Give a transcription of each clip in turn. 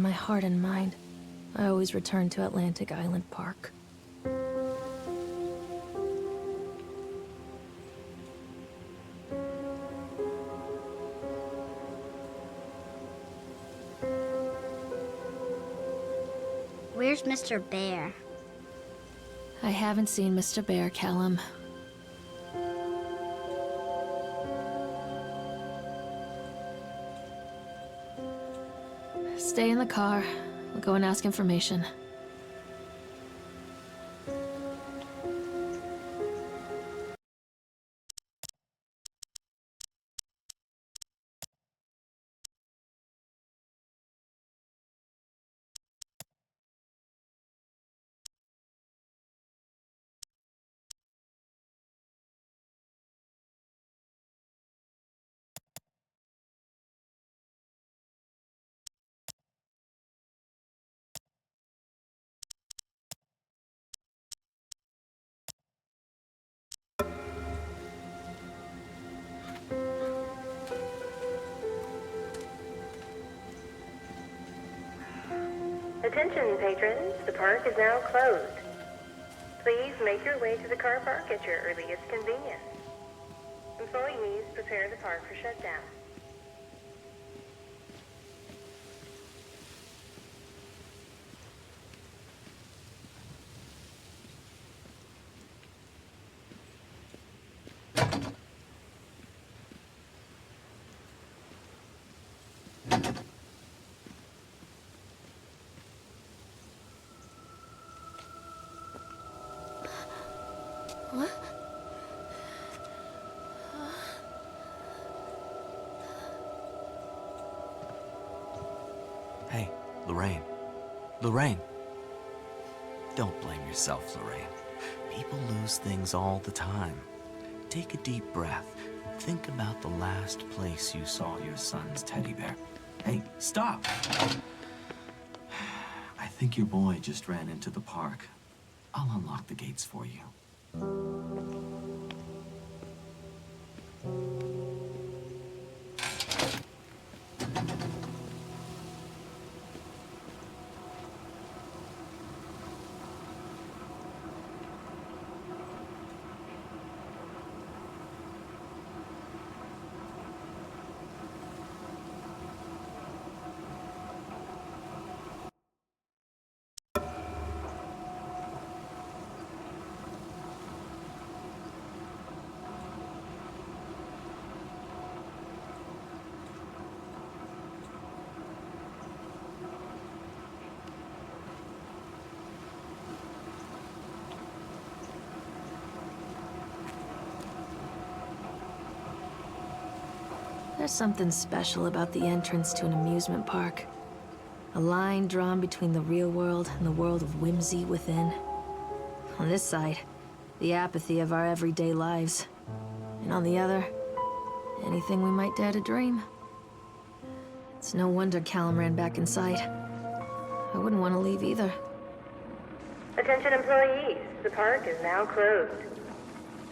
in my heart and mind, I always return to Atlantic Island Park. Where's Mr. Bear? I haven't seen Mr. Bear, Callum. Stay in the car. We'll go and ask information. Attention, patrons. The park is now closed. Please make your way to the car park at your earliest convenience. Employees prepare the park for shutdown. What? Hey, Lorraine. Lorraine. Don't blame yourself, Lorraine. People lose things all the time. Take a deep breath and think about the last place you saw your son's teddy bear. Hey, stop! I think your boy just ran into the park. I'll unlock the gates for you. There's something special about the entrance to an amusement park. A line drawn between the real world and the world of whimsy within. On this side, the apathy of our everyday lives. And on the other, anything we might dare to dream. It's no wonder Callum ran back inside. I wouldn't want to leave either. Attention employees, the park is now closed.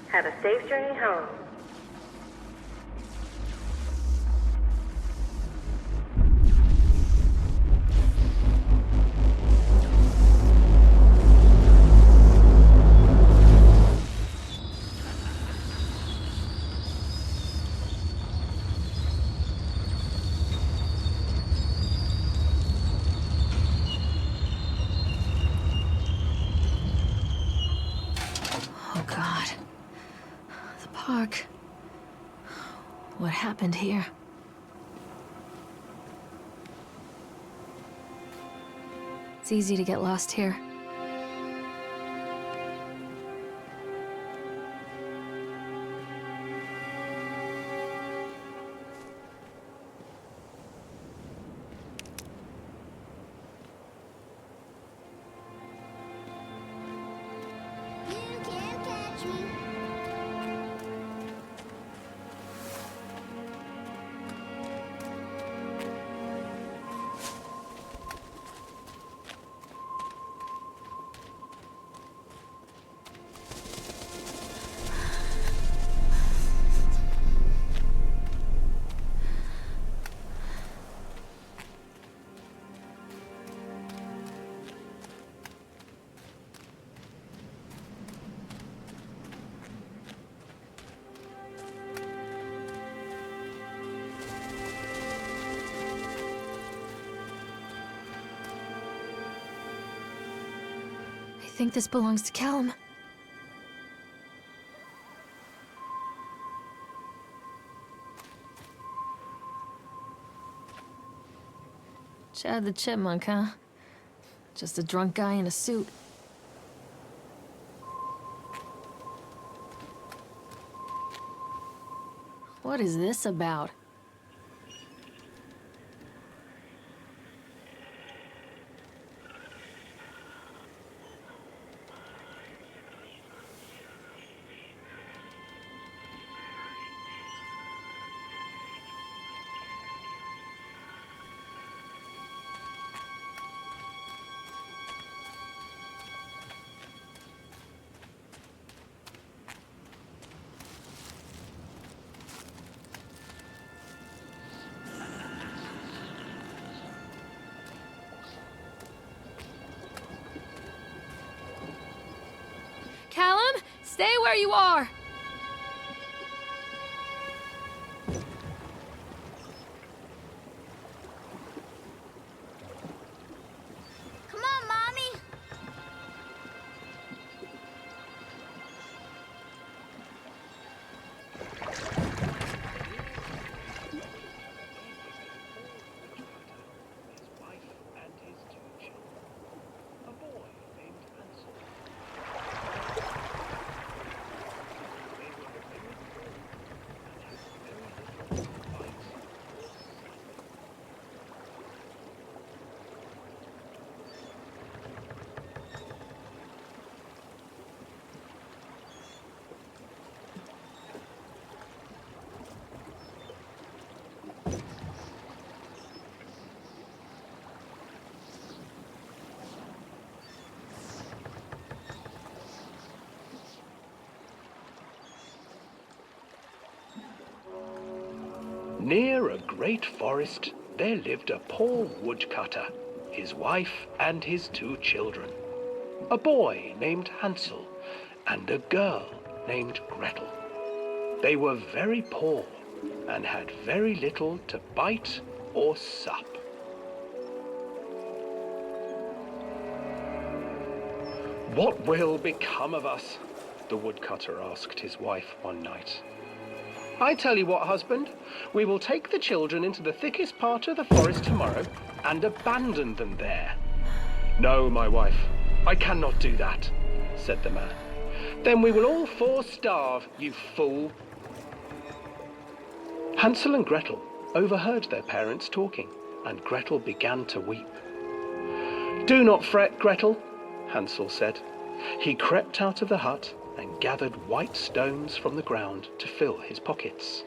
Have a safe journey home. Oh God. The park. What happened here? It's easy to get lost here. You can't catch me. think this belongs to Callum. Chad the Chipmunk, huh? Just a drunk guy in a suit. What is this about? Callum, stay where you are! Come on, Mommy. His wife and his 2 children. A boy named Hansel. They were very poor and had very little to bite or suck. Near a great forest, there lived a poor woodcutter, his wife and his 2 children. A boy named Hansel and a girl named Gretel. They were very poor and had very little to bite or sup. "What will become of us?" the woodcutter asked his wife one night. "I tell you what, husband, we will take the children into the thickest part of the forest tomorrow and abandon them there." "No, my wife, I cannot do that," said the man. "Then we will all 4 starve, you fool." Hansel and Gretel overheard their parents talking, and Gretel began to weep. "Do not fret, Gretel," Hansel said. He crept out of the hut and gathered white stones from the ground to fill his pockets.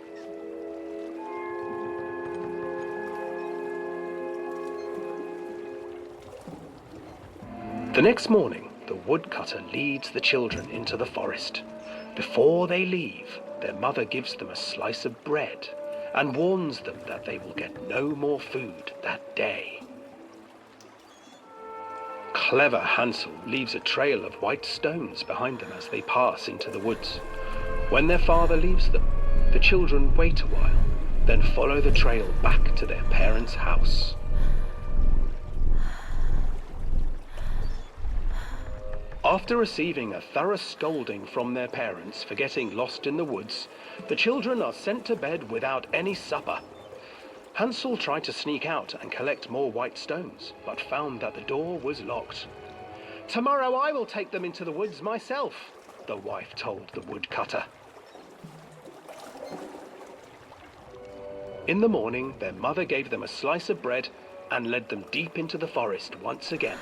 The next morning, the woodcutter leads the children into the forest. Before they leave, their mother gives them a slice of bread and warns them that they will get no more food that day. Clever Hansel leaves a trail of white stones behind them as they pass into the woods. When their father leaves them, the children wait a while, then follow the trail back to their parents' house. After receiving a thorough scolding from their parents for getting lost in the woods, the children are sent to bed without any supper. Hansel tried to sneak out and collect more white stones, but found that the door was locked. "Tomorrow I will take them into the woods myself," the wife told the woodcutter. In the morning, their mother gave them a slice of bread and led them deep into the forest once again.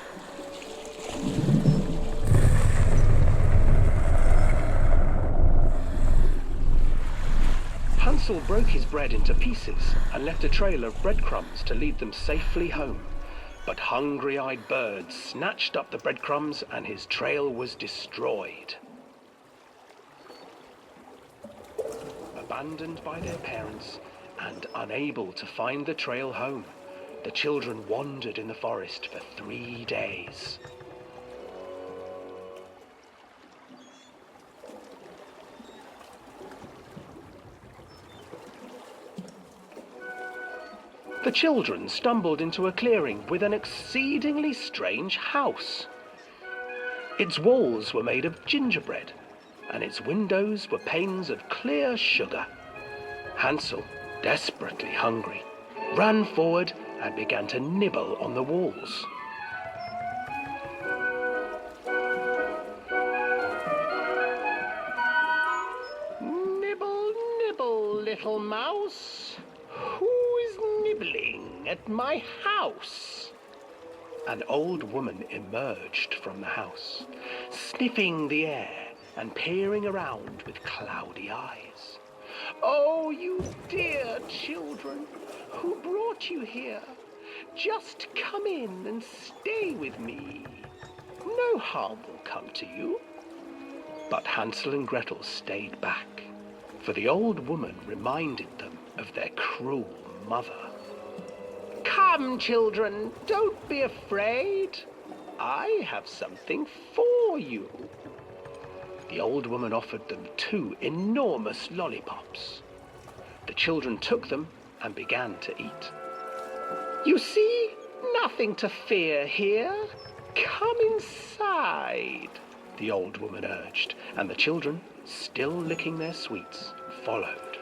Hansel broke his bread into pieces and left a trail of breadcrumbs to lead them safely home. But hungry-eyed birds snatched up the breadcrumbs and his trail was destroyed. Abandoned by their parents and unable to find the trail home, the children wandered in the forest for 3 days. The children stumbled into a clearing with an exceedingly strange house. Its walls were made of gingerbread, and its windows were panes of clear sugar. Hansel, desperately hungry, ran forward and began to nibble on the walls. Nibble, nibble, little mouse. Who is nibbling at my house? An old woman emerged from the house, sniffing the air and peering around with cloudy eyes. Oh, you dear children, who brought you here? Just come in and stay with me. No harm will come to you. But Hansel and Gretel stayed back, for the old woman reminded them of their cruel mother. Come, children, don't be afraid. I have something for you. The old woman offered them 2 enormous lollipops. The children took them and began to eat. You see, nothing to fear here. Come inside, the old woman urged, and the children, still licking their sweets, followed.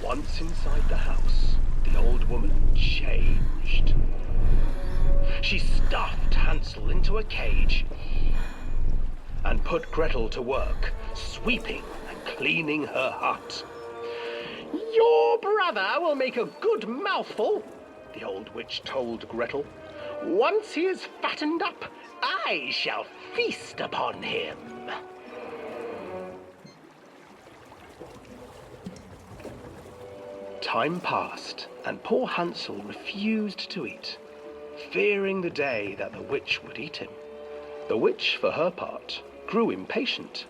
Once inside the house, the old woman changed. She stuffed Hansel into a cage and put Gretel to work, sweeping and cleaning her hut. Your brother will make a good mouthful, the old witch told Gretel. Once he is fattened up, I shall feast upon him. Time passed, and poor Hansel refused to eat, fearing the day that the witch would eat him. The witch, for her part, grew impatient.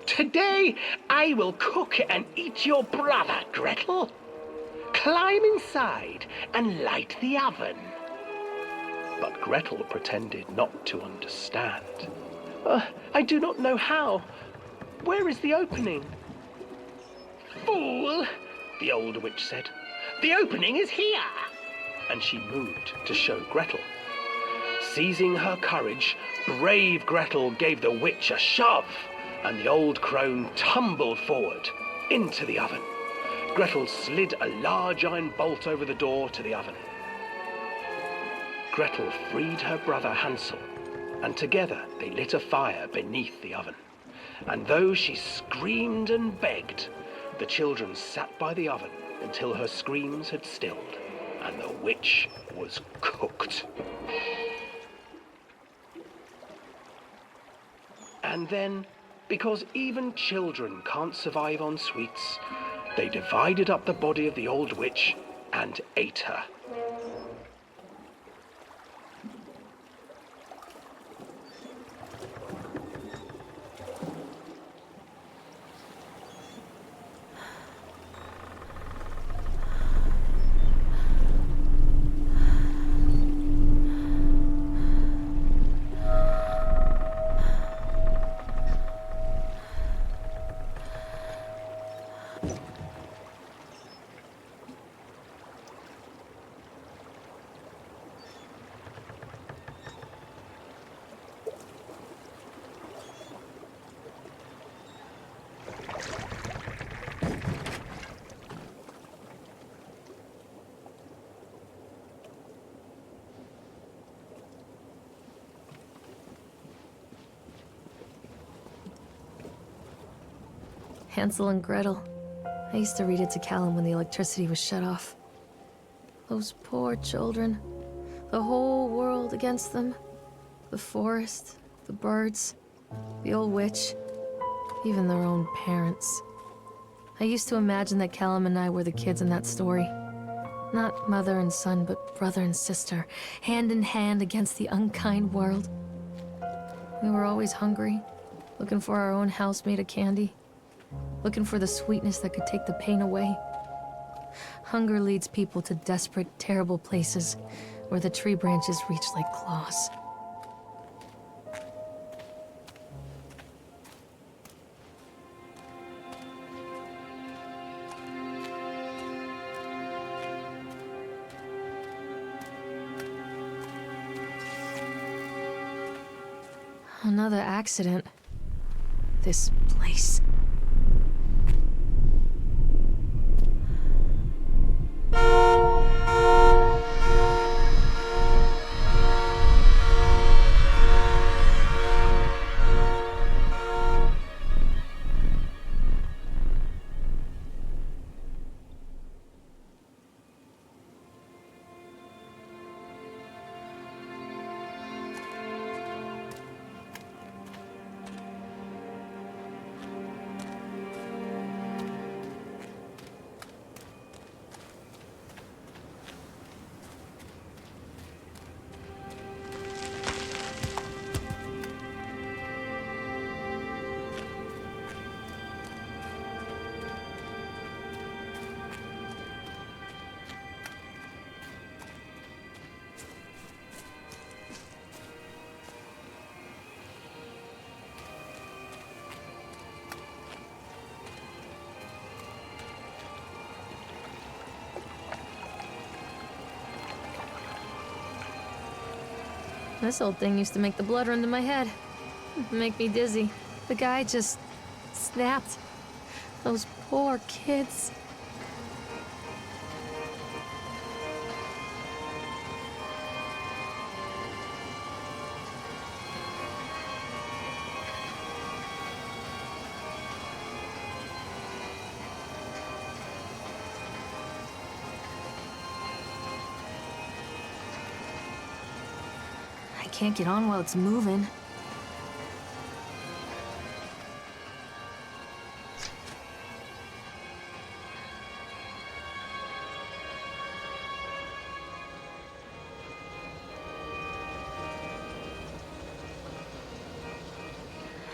Today I will cook and eat your brother, Gretel. Climb inside and light the oven. But Gretel pretended not to understand. I do not know how. Where is the opening? Fool, the old witch said. The opening is here. And she moved to show Gretel. Seizing her courage, brave Gretel gave the witch a shove, and the old crone tumbled forward into the oven. Gretel slid a large iron bolt over the door to the oven. Gretel freed her brother Hansel, and together they lit a fire beneath the oven. And though she screamed and begged, the children sat by the oven until her screams had stilled, and the witch was cooked. And then, because even children can't survive on sweets, they divided up the body of the old witch and ate her. Hansel and Gretel. I used to read it to Callum when the electricity was shut off. Those poor children. The whole world against them. The forest, the birds, the old witch, even their own parents. I used to imagine that Callum and I were the kids in that story. Not mother and son, but brother and sister, hand in hand against the unkind world. We were always hungry, looking for our own house made of candy. Looking for the sweetness that could take the pain away. Hunger leads people to desperate, terrible places where the tree branches reach like claws. Another accident. This place. This old thing used to make the blood run to my head. Make me dizzy. The guy just snapped. Those poor kids. I can't get on while it's moving.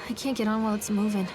I can't get on while it's moving.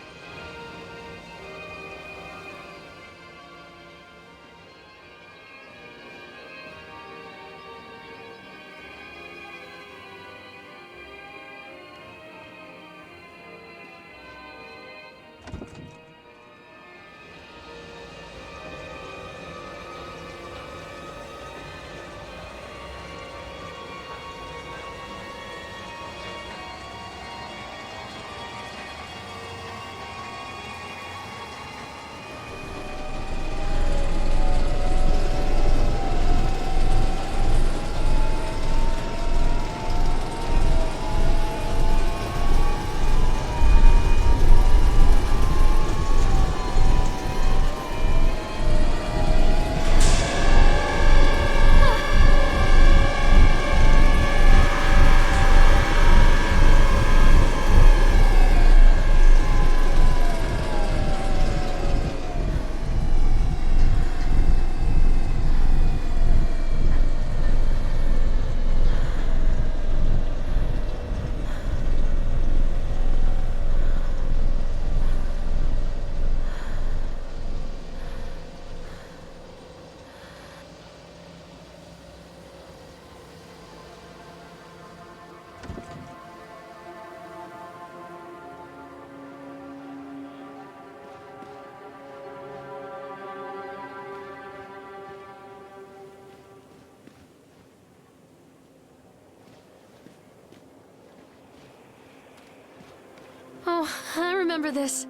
Oh, I remember this.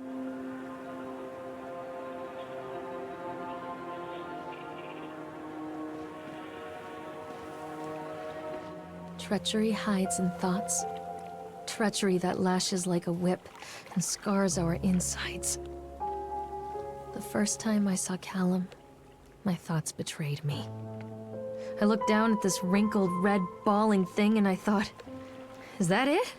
Treachery hides in thoughts. Treachery that lashes like a whip and scars our insides. The first time I saw Callum, my thoughts betrayed me. I looked down at this wrinkled, red, bawling thing and I thought, is that it?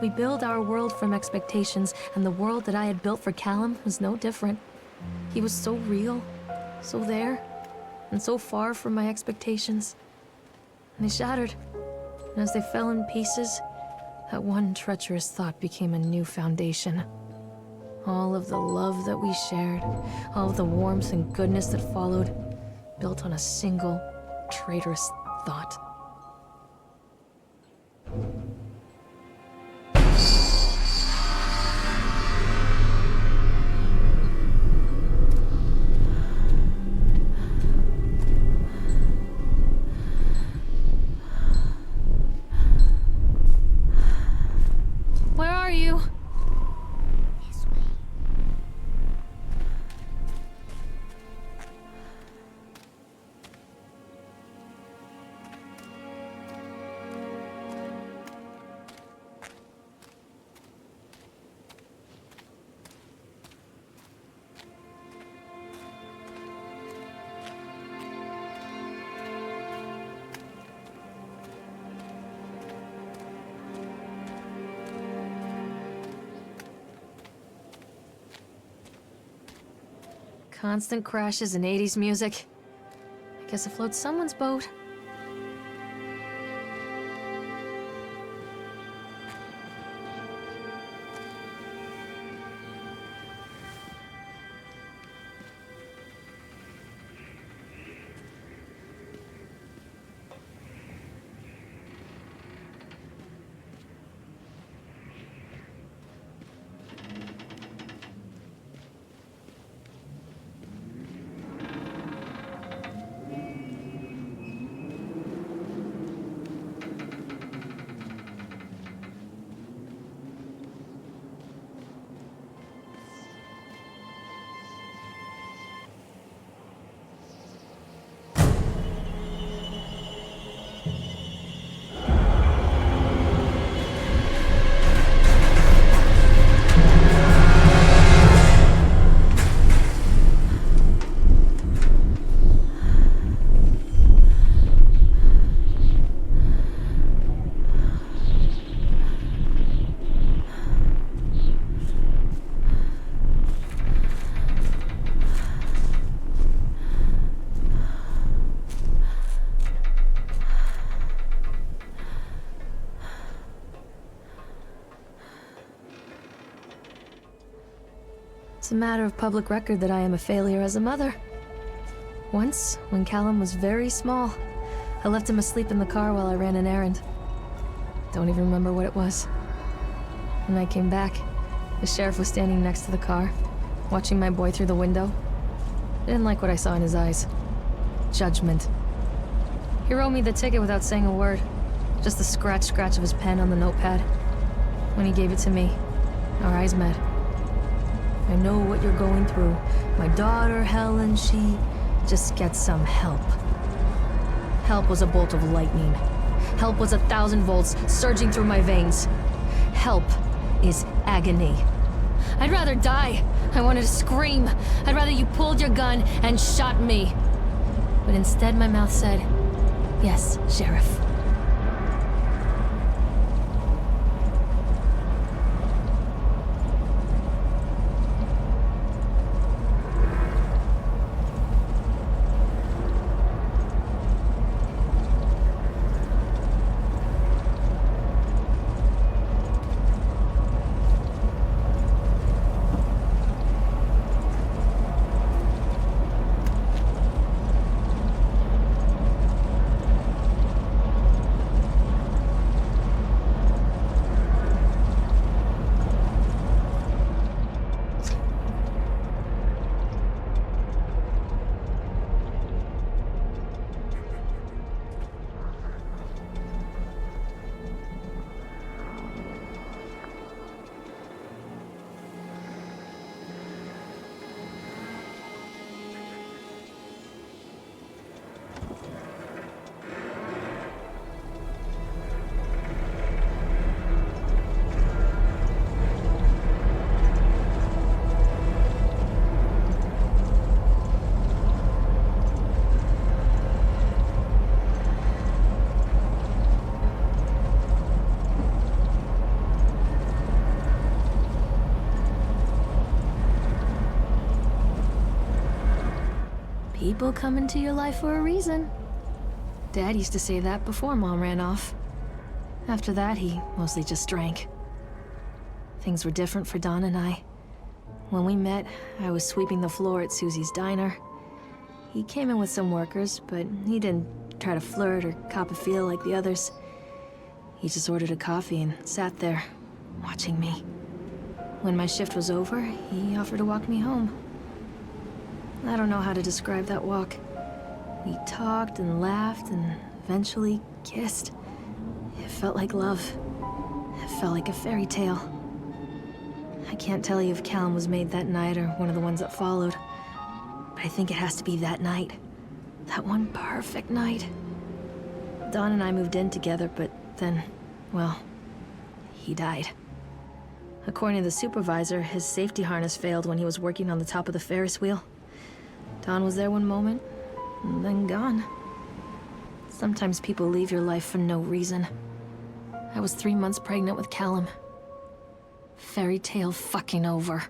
We build our world from expectations, and the world that I had built for Callum was no different. He was so real, so there, and so far from my expectations. And they shattered, and as they fell in pieces, that one treacherous thought became a new foundation. All of the love that we shared, all of the warmth and goodness that followed, built on a single, traitorous thought. Constant crashes and 80s music. I guess it floats someone's boat. It's a matter of public record that I am a failure as a mother. Once, when Callum was very small, I left him asleep in the car while I ran an errand. Don't even remember what it was. When I came back, the sheriff was standing next to the car, watching my boy through the window. I didn't like what I saw in his eyes. Judgment. He wrote me the ticket without saying a word, just the scratch of his pen on the notepad. When he gave it to me, our eyes met. I know what you're going through. My daughter, Helen, she just gets some help. Help was a bolt of lightning. Help was 1,000 volts surging through my veins. Help is agony. I'd rather die. I wanted to scream. I'd rather you pulled your gun and shot me. But instead my mouth said, "Yes, Sheriff." People come into your life for a reason. Dad used to say that before Mom ran off. After that, he mostly just drank. Things were different for Don and I. When we met, I was sweeping the floor at Susie's diner. He came in with some workers, but he didn't try to flirt or cop a feel like the others. He just ordered a coffee and sat there, watching me. When my shift was over, he offered to walk me home. I don't know how to describe that walk. We talked and laughed and eventually kissed. It felt like love. It felt like a fairy tale. I can't tell you if Callum was made that night or one of the ones that followed, but I think it has to be that night. That one perfect night. Don and I moved in together, but then, well, he died. According to the supervisor, his safety harness failed when he was working on the top of the Ferris wheel. Don was there one moment, and then gone. Sometimes people leave your life for no reason. I was 3 months pregnant with Callum. Fairy tale fucking over.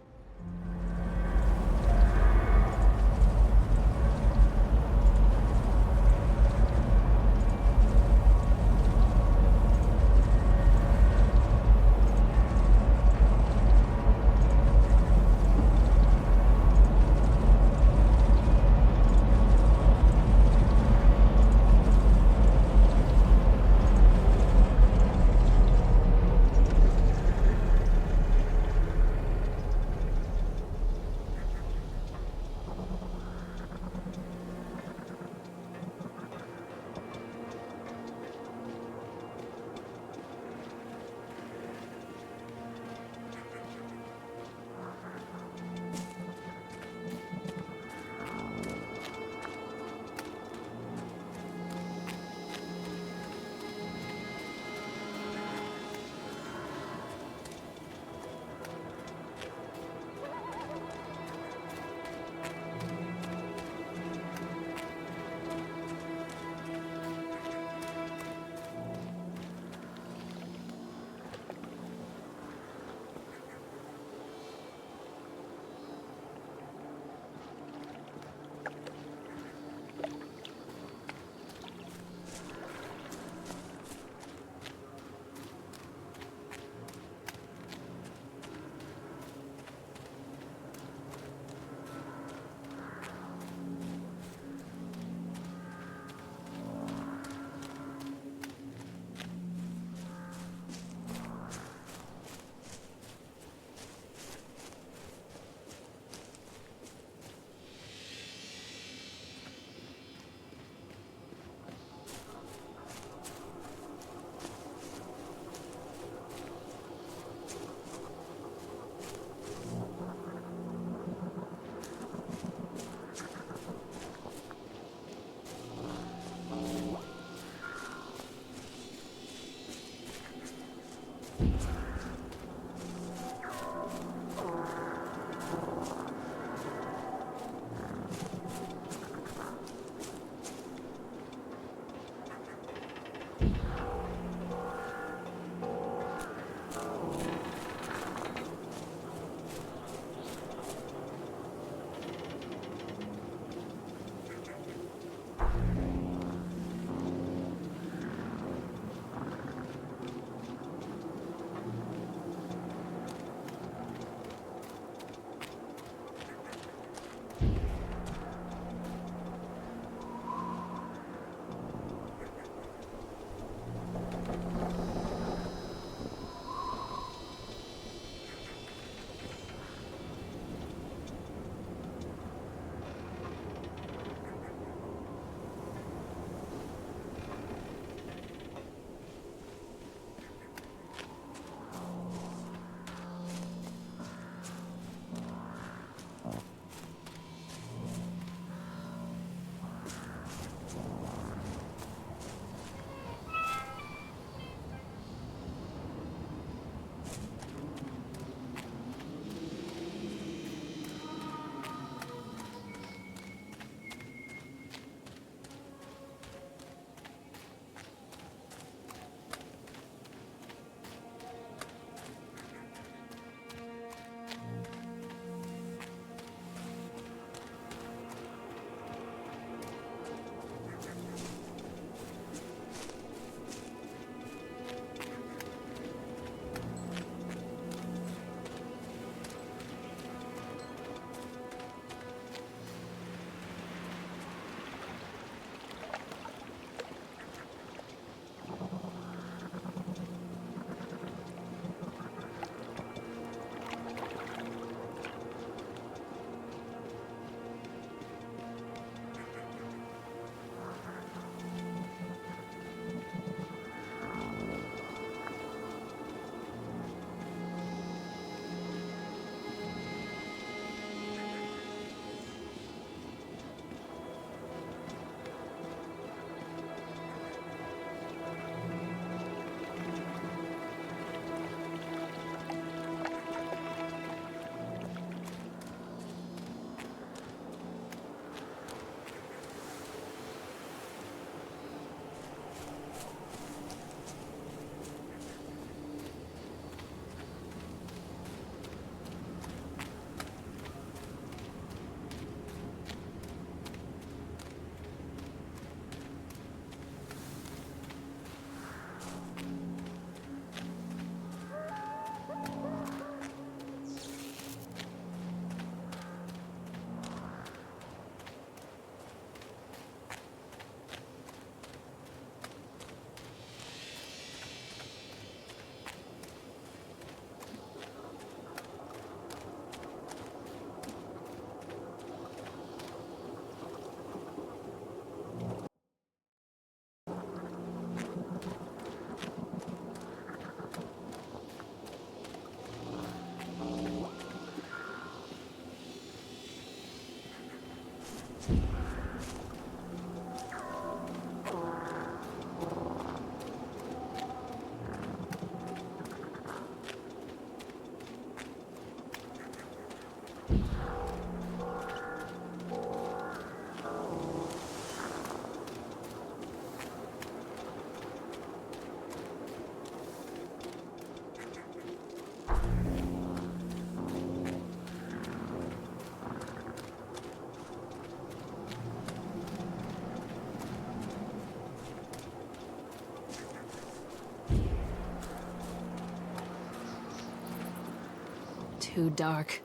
Too dark.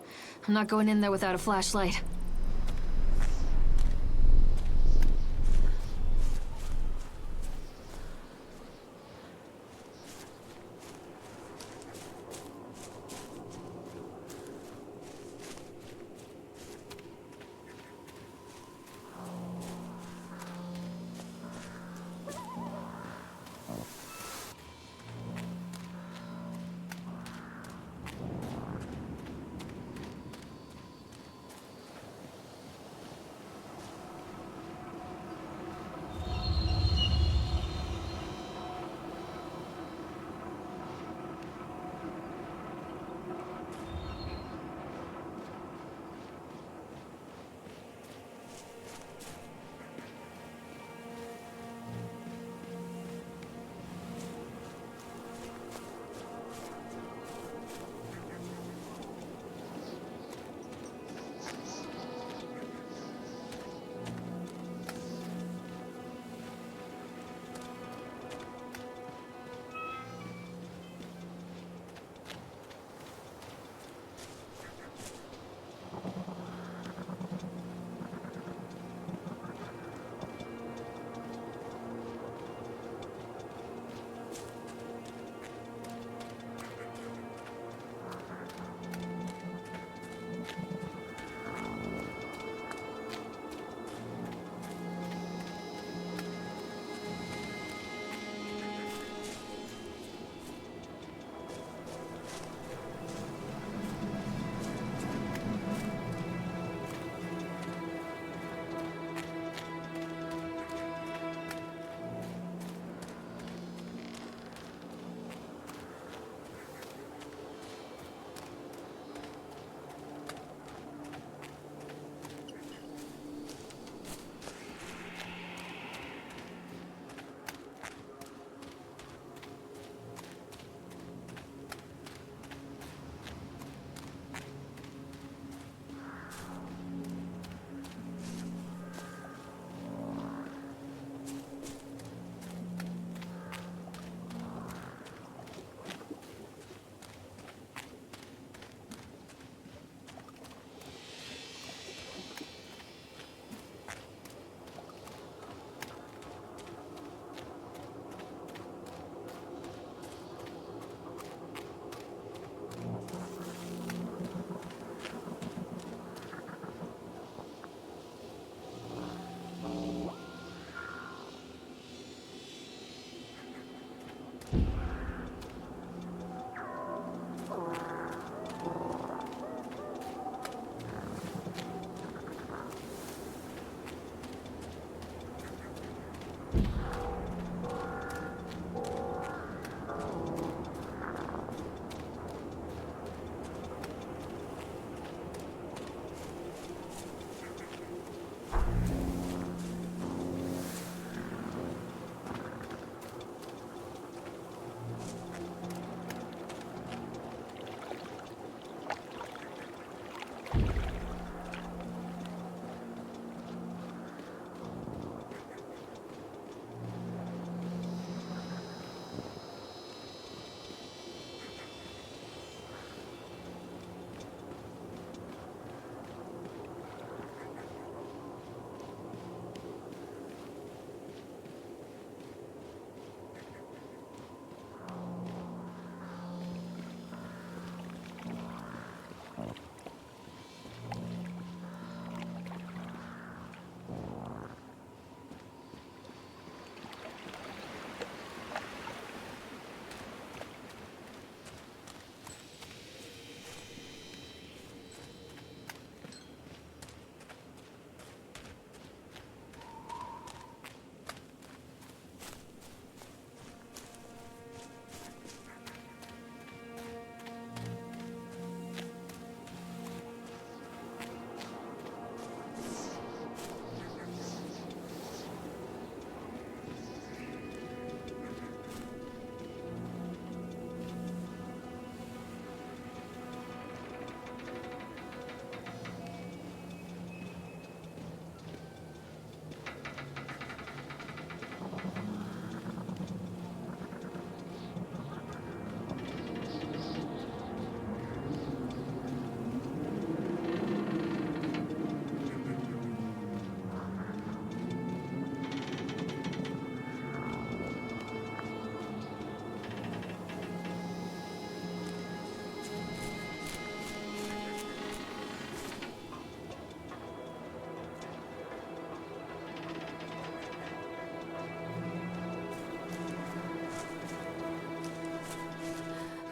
I'm not going in there without a flashlight.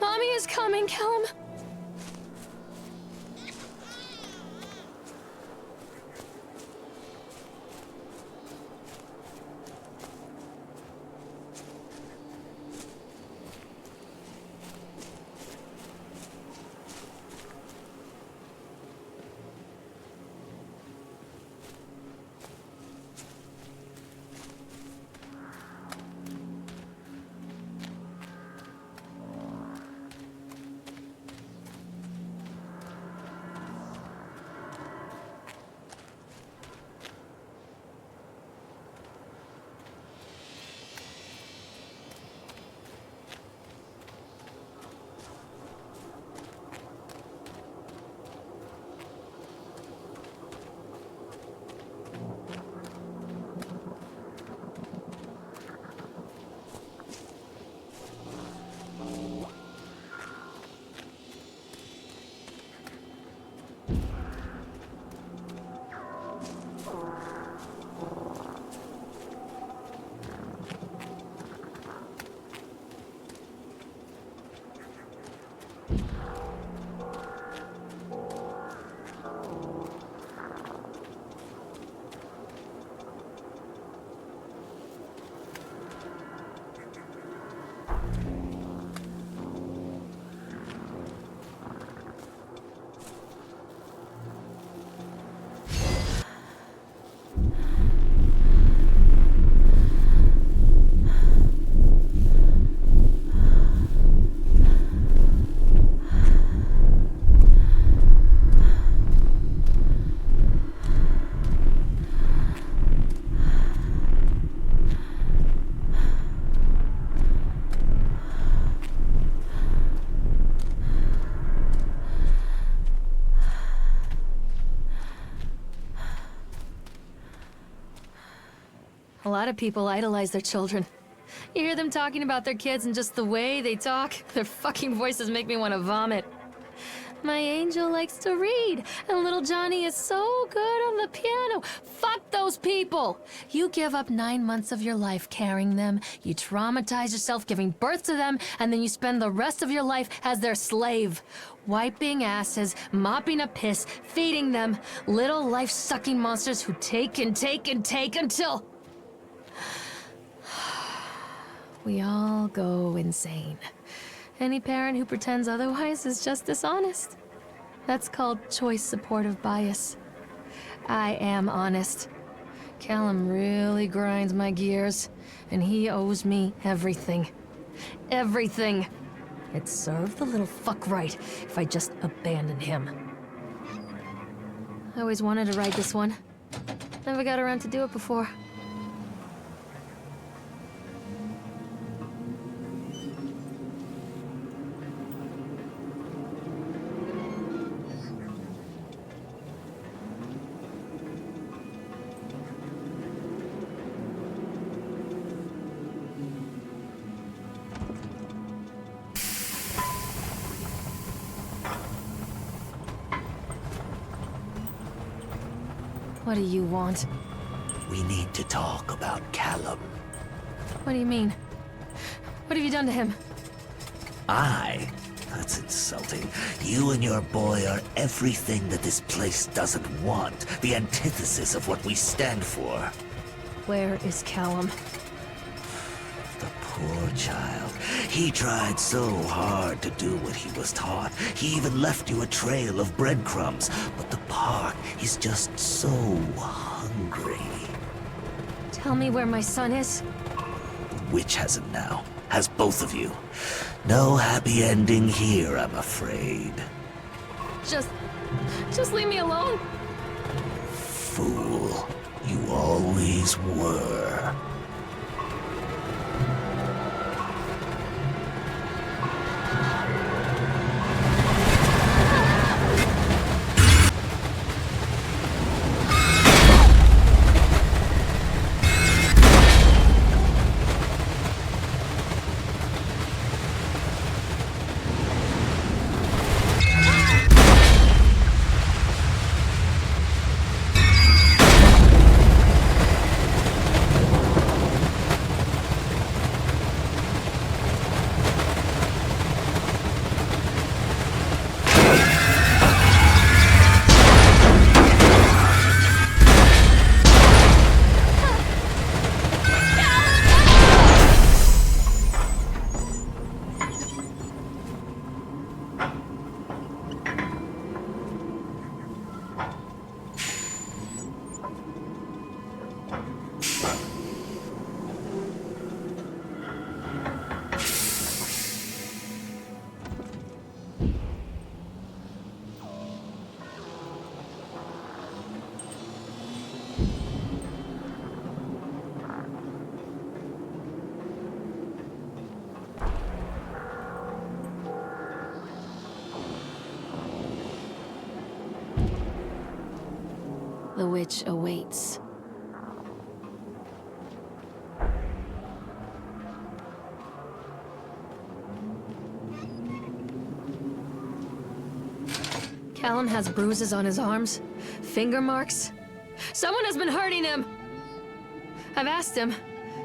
Mommy is coming, Callum. A lot of people idolize their children. You hear them talking about their kids and just the way they talk, their fucking voices make me want to vomit. My angel likes to read, and little Johnny is so good on the piano. Fuck those people! You give up 9 months of your life carrying them, you traumatize yourself giving birth to them, and then you spend the rest of your life as their slave. Wiping asses, mopping up piss, feeding them. Little life-sucking monsters who take and take and take until... we all go insane. Any parent who pretends otherwise is just dishonest. That's called choice supportive bias. I am honest. Callum really grinds my gears, and he owes me everything. Everything. It'd serve the little fuck right if I just abandoned him. I always wanted to ride this one. Never got around to do it before. What do you want? We need to talk about Callum. What do you mean? What have you done to him? That's insulting. You and your boy are everything that this place doesn't want. The antithesis of what we stand for. Where is Callum? The poor child. He tried so hard to do what he was taught. He even left you a trail of breadcrumbs. But the park is just so hungry. Tell me where my son is. The witch has him now. Has both of you. No happy ending here, I'm afraid. Just leave me alone. Fool. You always were. The witch awaits. Callum has bruises on his arms, finger marks. Someone has been hurting him! I've asked him,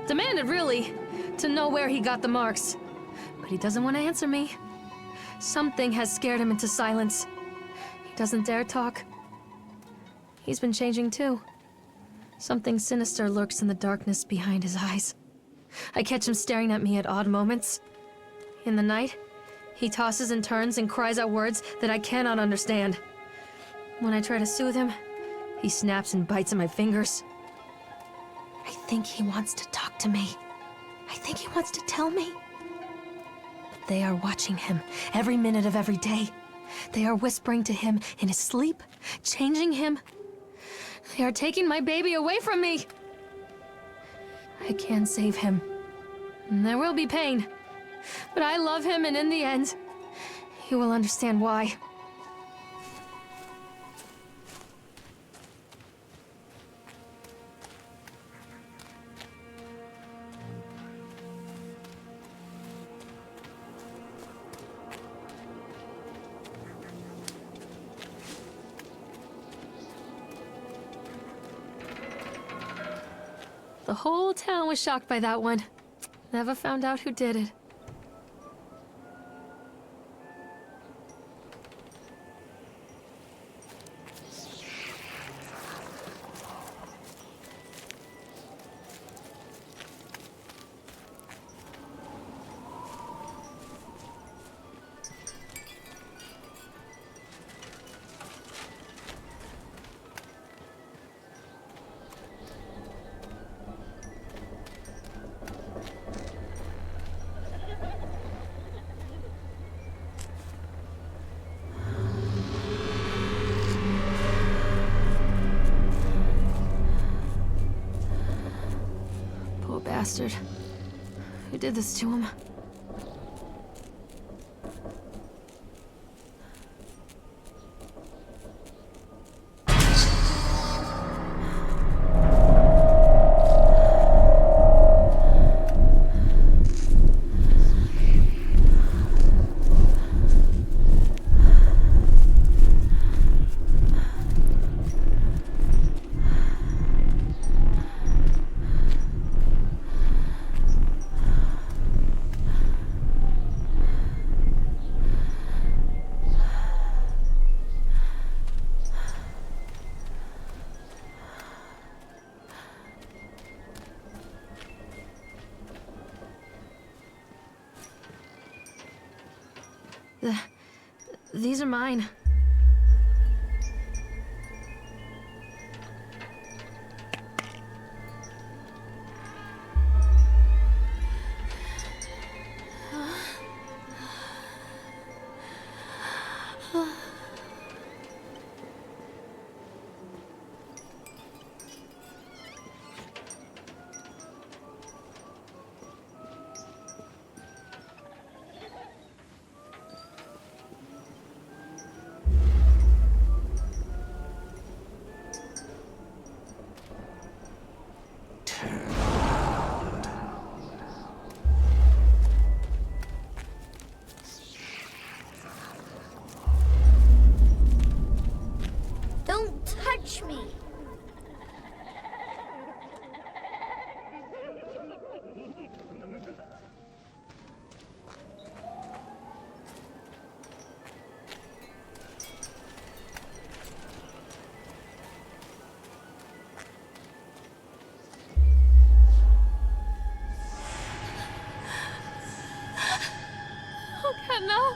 demanded really, to know where he got the marks. But he doesn't want to answer me. Something has scared him into silence. He doesn't dare talk. He's been changing too. Something sinister lurks in the darkness behind his eyes. I catch him staring at me at odd moments. In the night, he tosses and turns and cries out words that I cannot understand. When I try to soothe him, he snaps and bites at my fingers. I think he wants to talk to me. I think he wants to tell me. But they are watching him every minute of every day. They are whispering to him in his sleep, changing him. They are taking my baby away from me. I can save him. There will be pain. But I love him, and in the end, he will understand why. The whole town was shocked by that one. Never found out who did it. Bastard. Who did this to him? These are mine. Don't touch me! Oh God, no!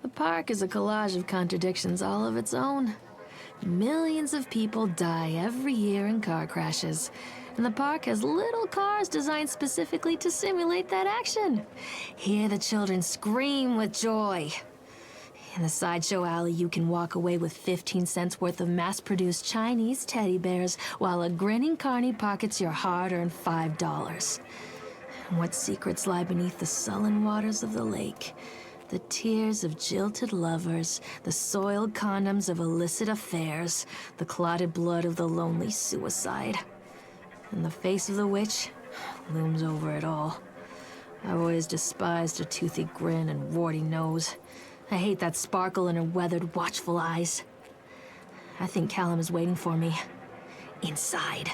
The park is a collage of contradictions all of its own. Millions of people die every year in car crashes, and the park has little cars designed specifically to simulate that action. Hear the children scream with joy. In the sideshow alley, you can walk away with 15 cents worth of mass-produced Chinese teddy bears, while a grinning carny pockets your hard-earned $5. And what secrets lie beneath the sullen waters of the lake? The tears of jilted lovers, the soiled condoms of illicit affairs, the clotted blood of the lonely suicide. And the face of the witch looms over it all. I've always despised her toothy grin and warty nose. I hate that sparkle in her weathered, watchful eyes. I think Callum is waiting for me. Inside.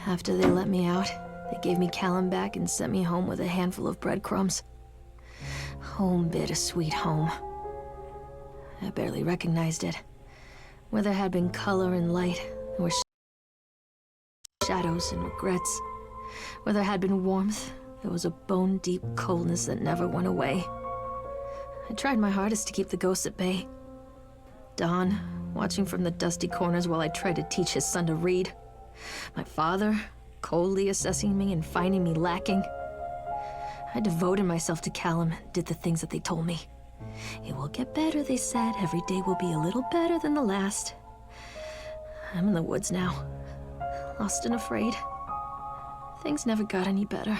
After they let me out, they gave me Callum back and sent me home with a handful of breadcrumbs. Home, bittersweet home. I barely recognized it. Where there had been color and light, there were shadows and regrets. Where there had been warmth, there was a bone-deep coldness that never went away. I tried my hardest to keep the ghosts at bay. Don, watching from the dusty corners while I tried to teach his son to read. My father, coldly assessing me and finding me lacking. I devoted myself to Callum, did the things that they told me. It will get better, they said. Every day will be a little better than the last. I'm in the woods now, lost and afraid. Things never got any better.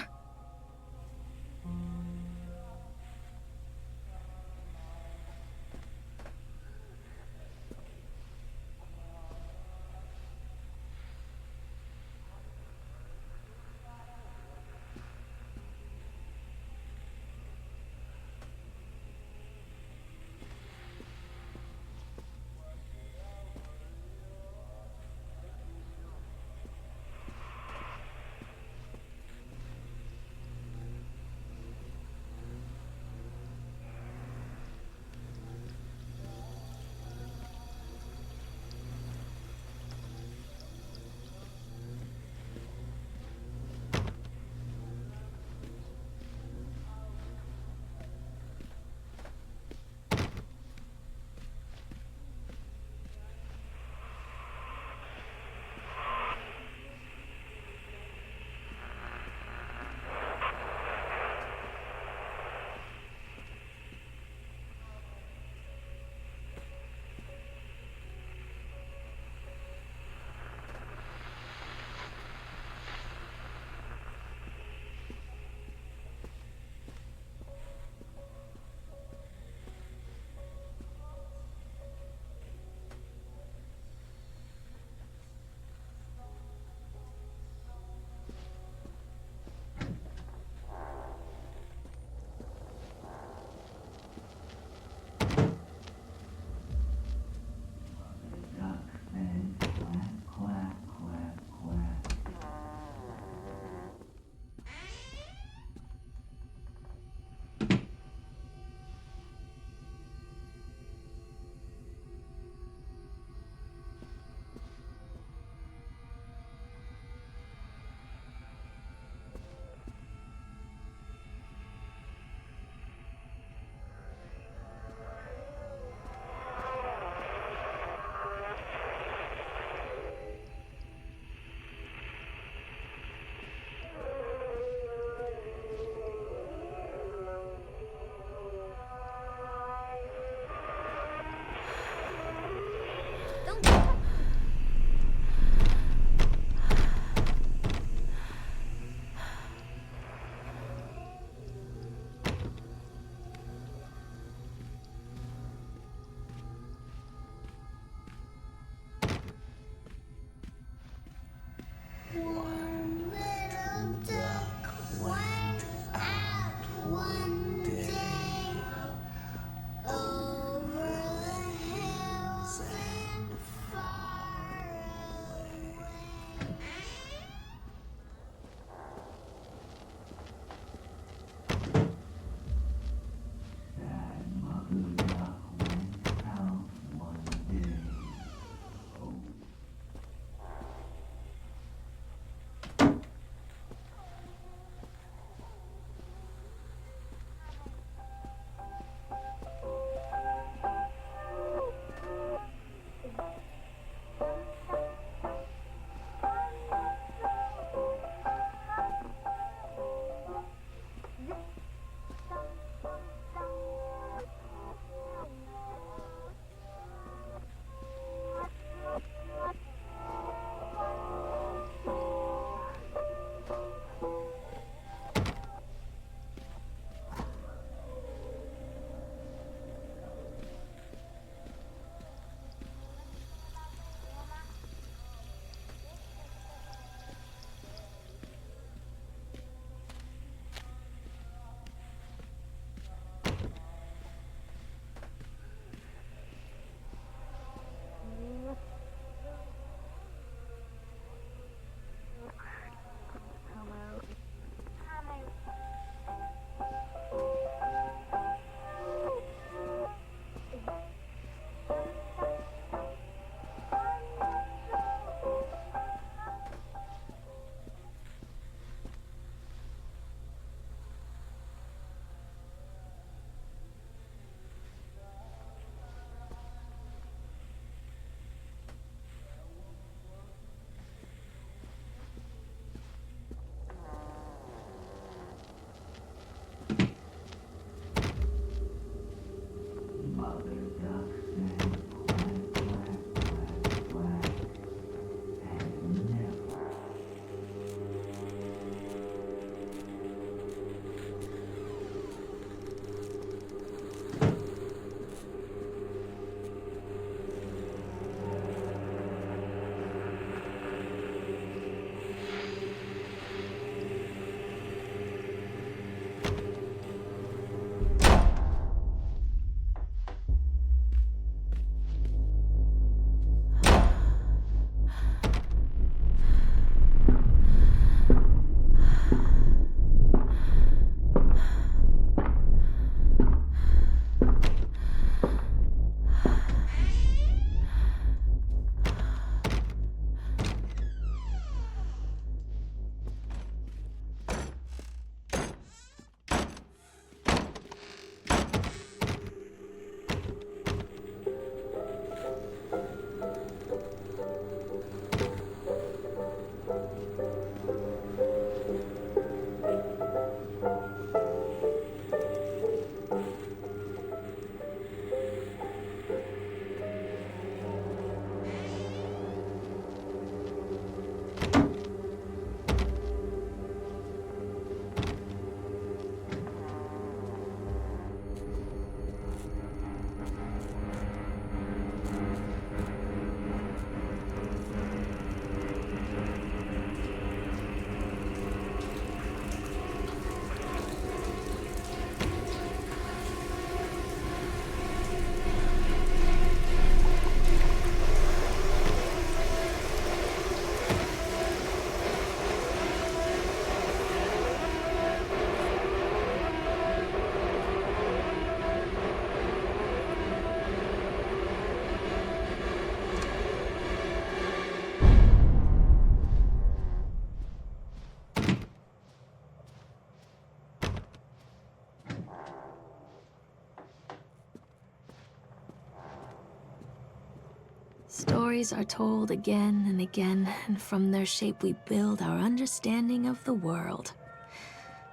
Stories are told again and again, and from their shape we build our understanding of the world.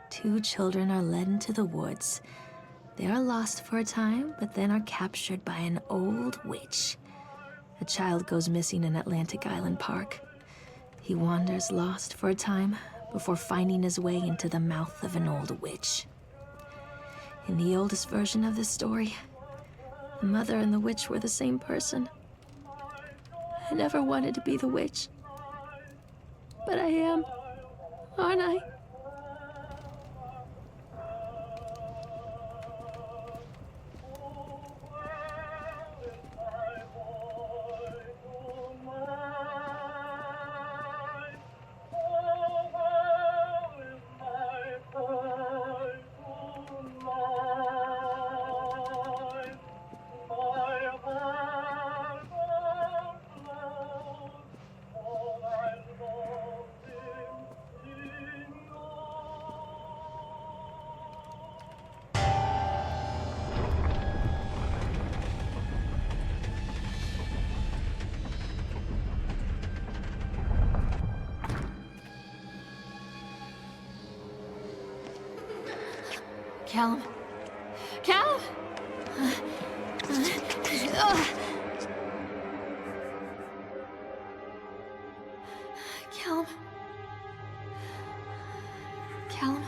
Two children are led into the woods. They are lost for a time, but then are captured by an old witch. A child goes missing in Atlantic Island Park. He wanders lost for a time before finding his way into the mouth of an old witch. In the oldest version of this story, the mother and the witch were the same person. I never wanted to be the witch, but I am, aren't I? Callum? Callum? Callum? Callum?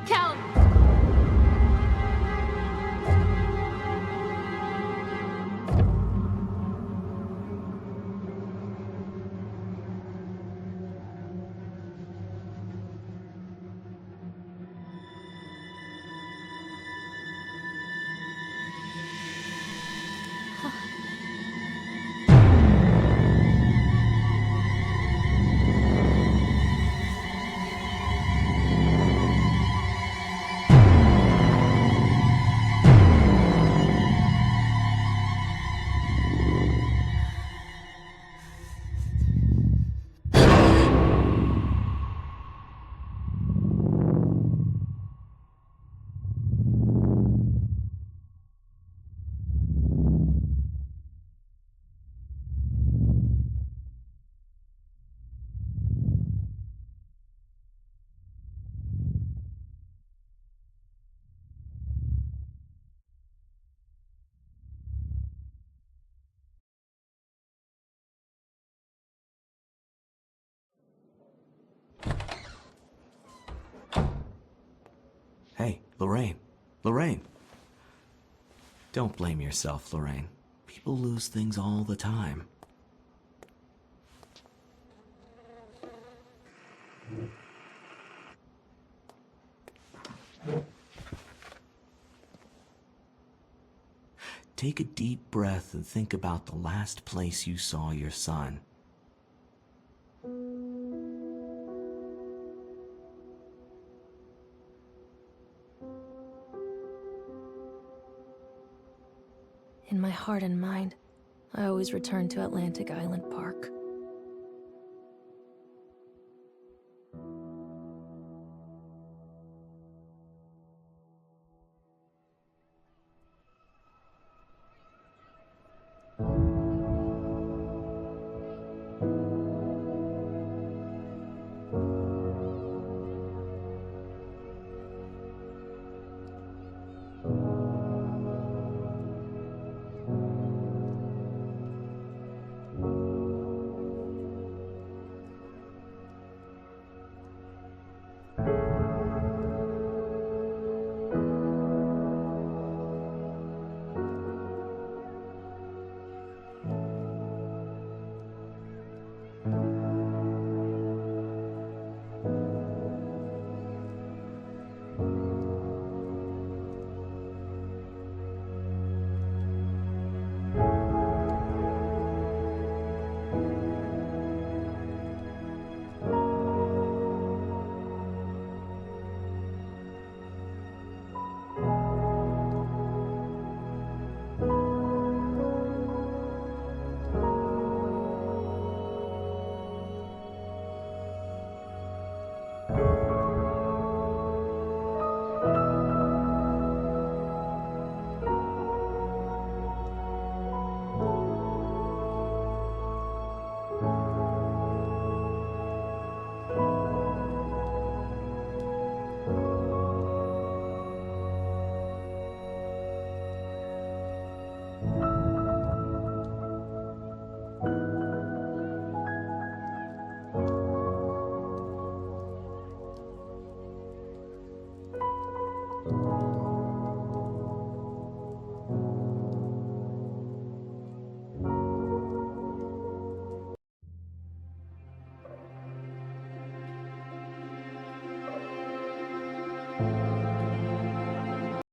Callum! Hey, Lorraine. Lorraine. Don't blame yourself, Lorraine. People lose things all the time. Take a deep breath and think about the last place you saw your son. In my heart and mind, I always return to Atlantic Island Park.